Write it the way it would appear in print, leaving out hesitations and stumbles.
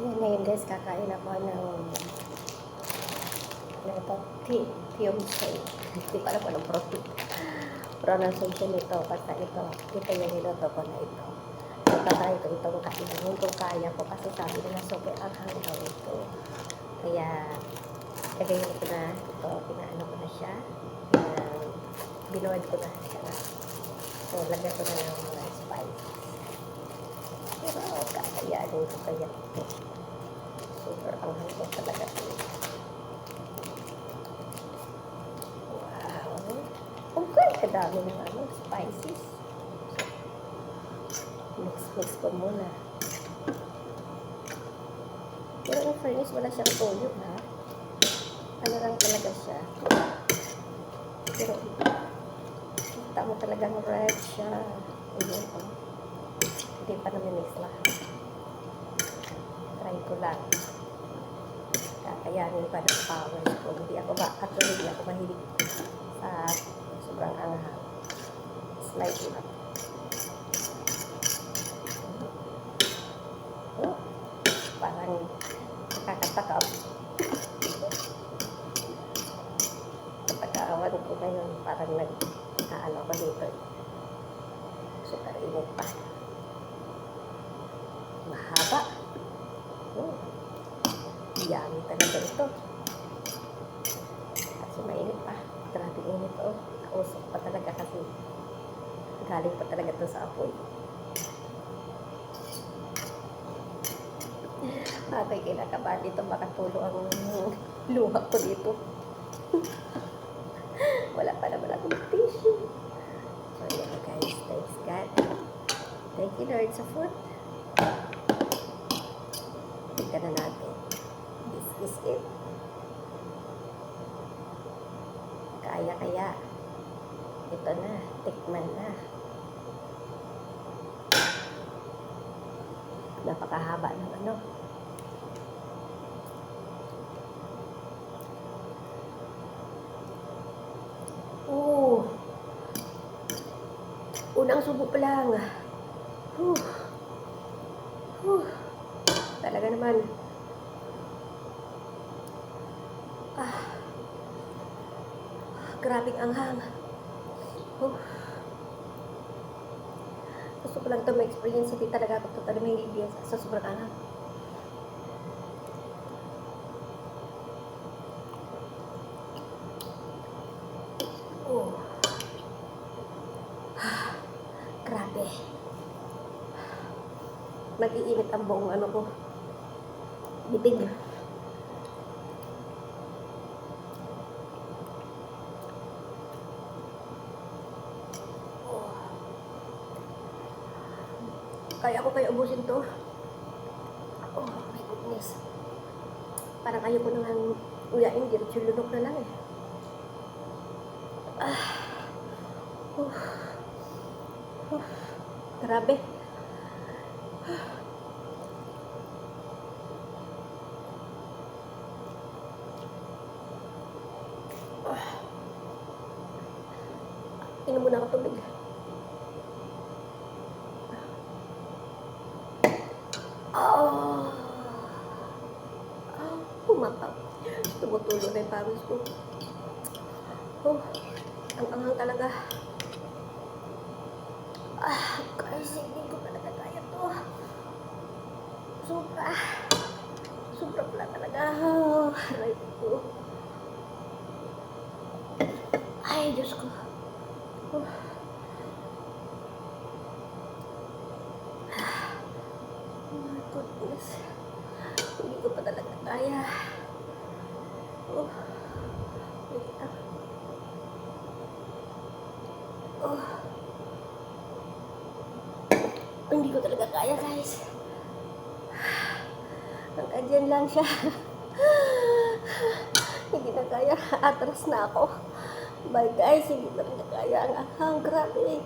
Ayan, ngayon guys, kakain ako ng ano ito? Tiumsay. Hindi pa alam ko ng pronunciation nito. Basta ito. Ito yung niloto ko na ito. Tatry ko itong kainin kung kaya ko kasi sabi nila super anghang daw ito. Kaya, kagayin ko na ito. Pinaano ko na siya. Binood ko na siya. So, lagyan ko na ng mga spice. Pero, kakayanin ko kaya ito. Super anghang ko talaga ito. Wow! Okay, kadami ng spices. Mix ko muna. Pero in fairness, wala siyang toyo, ha? Ano lang talaga siya. Pero, kita mo talagang red siya. Ayan, oh. Hindi pa namin mix lahat. Try ko lang. Kakayanin pa ng power ko. Hindi ako mahilig sa sobrang anghang. Slightly lang. Oh, parang nakakatakam. Pagkaawan ko ngayon, parang nag-aano ko dito. Super init pa. Mahaba. Oh, yummy talaga ito. Kasi mainit pa. Grabe init, oh. Nausok pa talaga kasi galing pa talaga ito sa apoy. Ako'y kinakabahan dito, makatulong ang luha ko dito. Wala pa naman akong tissue. So, yan guys. Thanks God. Thank you Lord sa food. Tignan na natin. This is it. Kaya. Ito na. Tikman na. Napakahaba ng ano. Unang subo pa lang. Talaga naman. Grabing anghang. Gusto ko lang ito ma-experience. Hindi talaga ako totally mahilig sa sobrang anghang. Grabe. Mag-iinit ang buong ano ko. Bibig. Kaya ko kayo ubusin to. Oh my goodness. Parang ayaw ko nang uyain. Diretso lunok na lang eh. Grabe. Inom muna ako tubig. Pumapaw. Tumutulo na yung pawis ko. Ang anghang talaga. Guys, hindi ko talaga kaya to. Sobra pala talaga. Aray ko. Ay, Diyos ko. Oh my goodness. Hindi ko pa talaga kaya. Hindi ko talaga kaya guys. Hanggang dyan lang siya. Hindi na kaya. Atras na ako. Bye guys. Hindi na kaya ang anghang. Grabe.